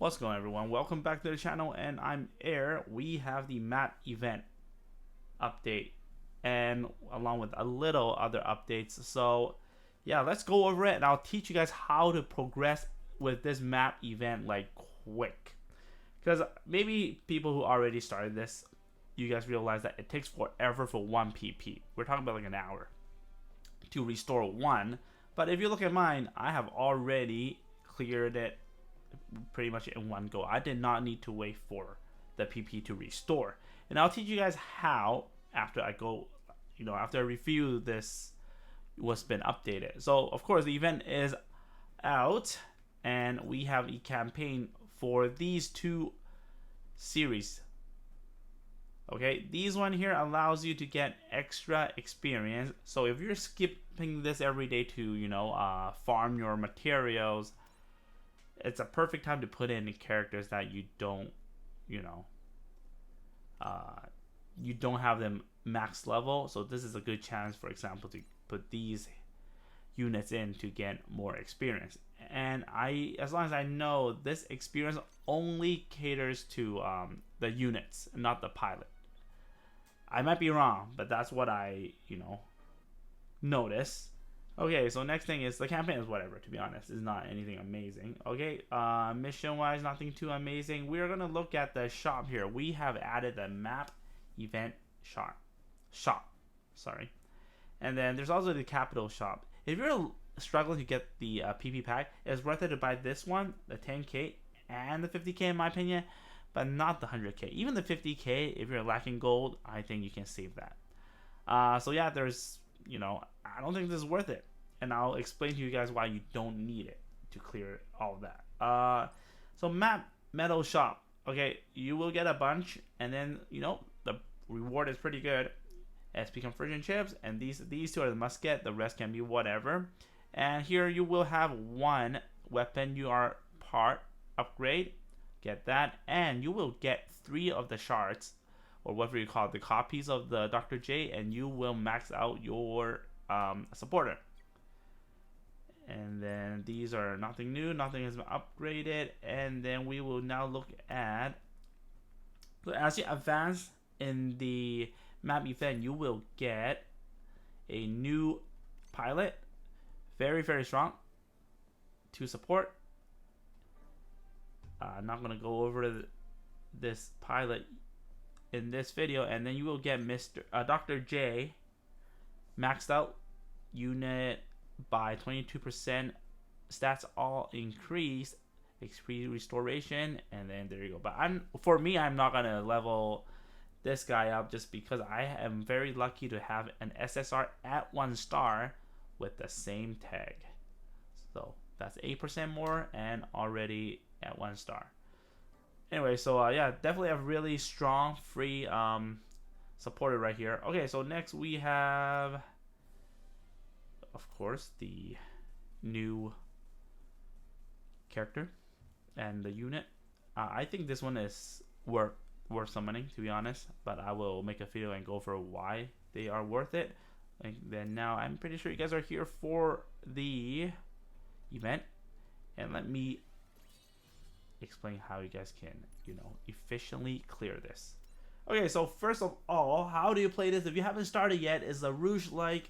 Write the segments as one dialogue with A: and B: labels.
A: What's going on, everyone? Welcome back to the channel, and I'm Air. We have the map event update and along with a little other updates. So yeah, let's go over it and I'll teach you guys how to progress with this map event like quick, because maybe people who already started this, you guys realize that it takes forever for one PP. We're talking about like an hour to restore one, but if you look at mine, I have already cleared it pretty much in one go. I did not need to wait for the PP to restore, and I'll teach you guys how after I go, after I review this what's been updated. So of course the event is out, and we have a campaign for these two series. Okay, these one here allows you to get extra experience. So if you're skipping this every day to farm your materials, it's a perfect time to put in characters that you don't have them max level. So this is a good chance, for example, to put these units in to get more experience. And as long as I know, this experience only caters to the units, not the pilot. I might be wrong, but that's what I notice. Okay, so next thing is the campaign is whatever, to be honest. It's not anything amazing. Okay, mission wise, nothing too amazing. We're gonna look at the shop here. We have added the map event shop, sorry. And then there's also the capital shop. If you're struggling to get the PP pack, it's worth it to buy this one, the 10k and the 50k in my opinion, but not the 100k. Even the 50k, if you're lacking gold, I think you can save that. So yeah, there's I don't think this is worth it, and I'll explain to you guys why you don't need it to clear all of that. So map metal shop. Okay, you will get a bunch, and then the reward is pretty good. SP conversion chips, and these two are the must get. The rest can be whatever. And here you will have one weapon you are part upgrade. Get that, and you will get 3 of the shards, or whatever you call it, the copies of the Dr. J, and you will max out your supporter. And then these are nothing new, nothing has been upgraded. And then we will now look at, so as you advance in the map event, you will get a new pilot, very strong, to support. I'm not gonna go over this pilot in this video. And then you will get Dr. J maxed out unit by 22%, stats all increase, XP restoration, and then there you go. But for me, I'm not gonna level this guy up just because I am very lucky to have an SSR at 1 star with the same tag. So that's 8% more and already at 1 star. Anyway, so yeah, definitely a really strong free supporter right here. Okay, so next we have, of course, the new character and the unit. I think this one is worth summoning, to be honest, but I will make a video and go over why they are worth it. And then now I'm pretty sure you guys are here for the event, and let me explain how you guys can efficiently clear this. Okay, so first of all, how do you play this? If you haven't started yet, is the Rouge like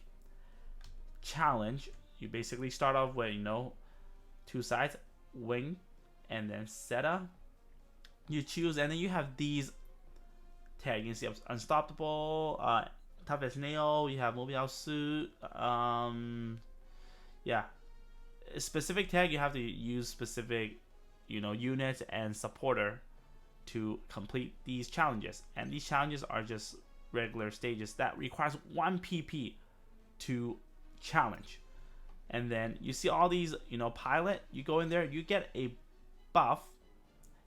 A: challenge. You basically start off with 2 sides, wing and then Seta. You choose, and then you have these tags. You see unstoppable, tough as nail, you have mobile suit, yeah, a specific tag. You have to use specific units and supporter to complete these challenges, and these challenges are just regular stages that requires 1 PP to challenge. And then you see all these pilot, you go in there, you get a buff,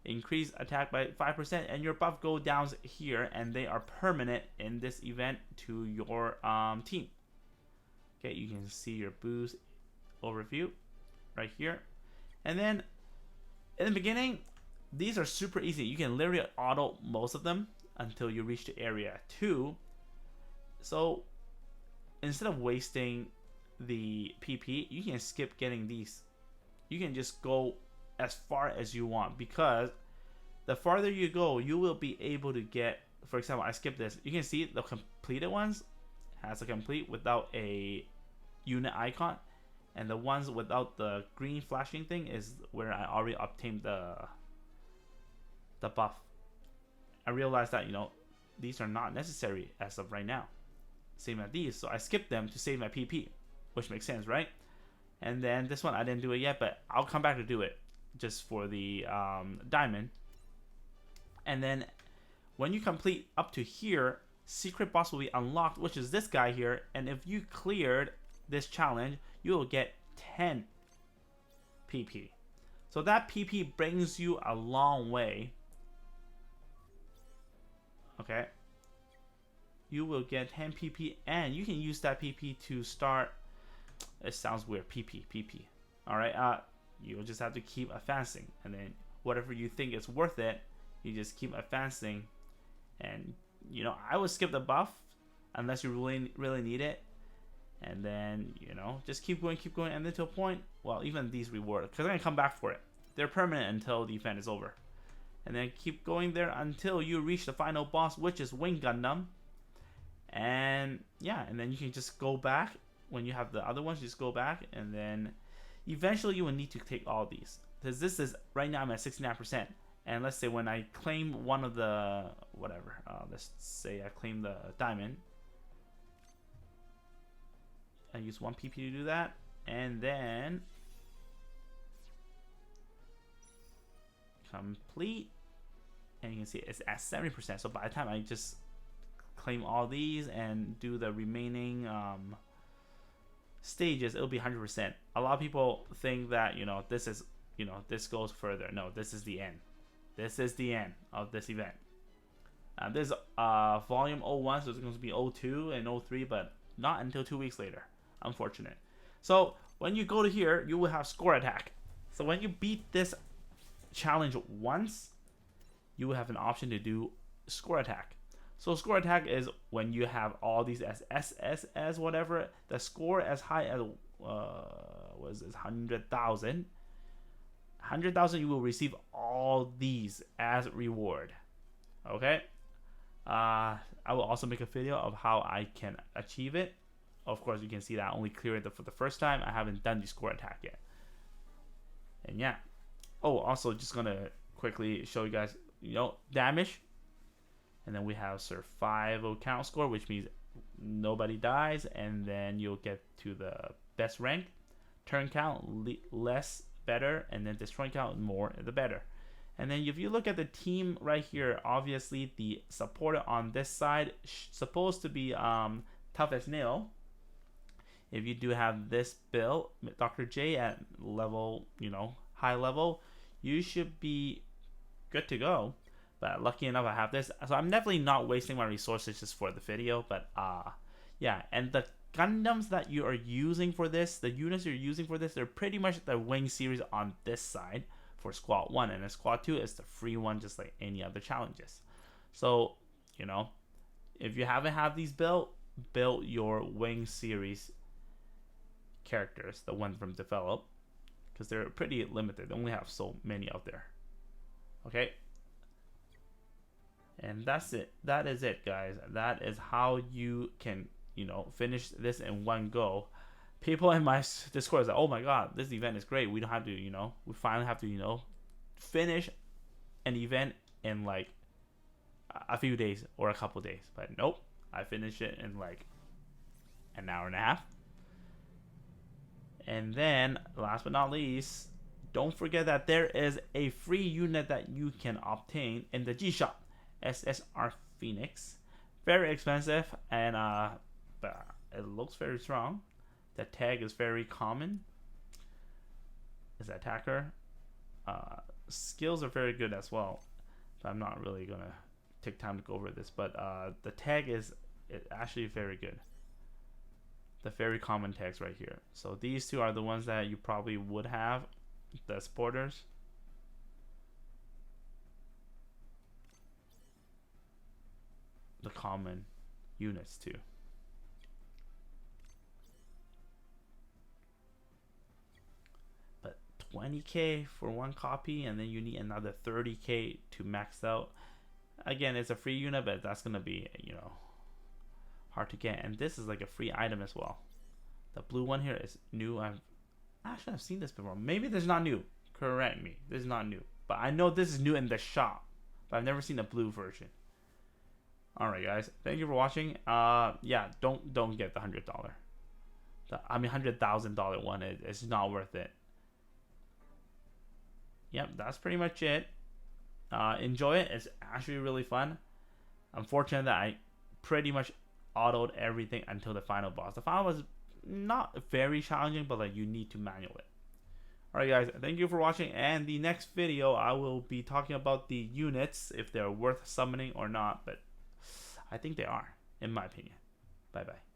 A: increase attack by 5%, and your buff go down here, and they are permanent in this event to your team. Okay, you can see your boost overview right here. And then in the beginning, these are super easy. You can literally auto most of them until you reach the area 2. So instead of wasting the PP, you can skip getting these. You can just go as far as you want, because the farther you go, you will be able to get, for example, I skipped this. You can see the completed ones has a complete without a unit icon, and the ones without the green flashing thing is where I already obtained the buff. I realized that, you know, these are not necessary as of right now. Same as these, so I skipped them to save my PP, which makes sense, right? And then this one I didn't do it yet, but I'll come back to do it just for the diamond. And then when you complete up to here, secret boss will be unlocked, which is this guy here. And if you cleared this challenge, you will get 10 PP. So that PP brings you a long way. Okay. You will get 10 PP, and you can use that PP to start. It sounds weird. PP. Alright, you'll just have to keep advancing, and then whatever you think is worth it, you just keep advancing. And you know, I would skip the buff unless you really need it, and then, you know, just keep going, and then to a point, well, even these rewards, because I'm gonna come back for it, they're permanent until the event is over. And then keep going there until you reach the final boss, which is Wing Gundam. And yeah, and then you can just go back. When you have the other ones, you just go back, and then eventually you will need to take all these, because this is, right now I'm at 69%. And let's say when I claim one of the whatever, let's say I claim the diamond, I use 1 PP to do that, and then complete, and you can see it's at 70%. So by the time I just claim all these and do the remaining stages, it'll be 100%. A lot of people think that, you know, this is, you know, this goes further. No, this is the end. This is the end of this event. This is volume 01, so it's going to be 02 and 03, but not until 2 weeks later. Unfortunate. So when you go to here, you will have score attack. So when you beat this challenge once, you will have an option to do score attack. So score attack is when you have all these as SSS whatever, the score as high as was this 100,000. 100,000, you will receive all these as reward. Okay. I will also make a video of how I can achieve it. Of course, you can see that I only cleared it for the first time. I haven't done the score attack yet. And yeah. Oh, also just gonna quickly show you guys, you know, damage. And then we have survival count score, which means nobody dies, and then you'll get to the best rank. Turn count, less, better, and then destroy count, more, the better. And then if you look at the team right here, obviously the supporter on this side supposed to be tough as nail. If you do have this build, Dr. J at level, you know, high level, you should be good to go. But lucky enough I have this, so I'm definitely not wasting my resources just for the video. But yeah, and the Gundams that you are using for this, the units you're using for this, they're pretty much the Wing series on this side for Squad 1, and then Squad 2 is the free one, just like any other challenges. So, you know, if you haven't had these built, build your Wing series characters, the ones from Develop, because they're pretty limited. They only have so many out there. Okay. And that's it. That is it, guys. That is how you can, you know, finish this in one go. People in my Discord is like, oh my god, this event is great. We don't have to, you know, we finally have to, you know, finish an event in like a few days or a couple days. But nope, I finished it in like an hour and a half. And then, last but not least, don't forget that there is a free unit that you can obtain in the G Shop. SSR Phoenix, very expensive, and but it looks very strong. The tag is very common. Is attacker. Skills are very good as well. So I'm not really gonna take time to go over this, but the tag is actually very good. The very common tags right here. So these two are the ones that you probably would have, the supporters. The common units too. But 20k for one copy, and then you need another 30k to max out. Again, it's a free unit, but that's gonna be, you know, hard to get. And this is like a free item as well. The blue one here is new. I've seen this before. Maybe this is not new. Correct me. This is not new, but I know this is new in the shop, but I've never seen a blue version. All right, guys. Thank you for watching. Yeah, don't get the $100. I mean, $100,000 one. It's not worth it. Yep, that's pretty much it. Enjoy it. It's actually really fun. Unfortunate that I pretty much autoed everything until the final boss. The final was not very challenging, but like you need to manual it. Alright guys, thank you for watching, and the next video I will be talking about the units, if they're worth summoning or not, but I think they are, in my opinion. Bye bye.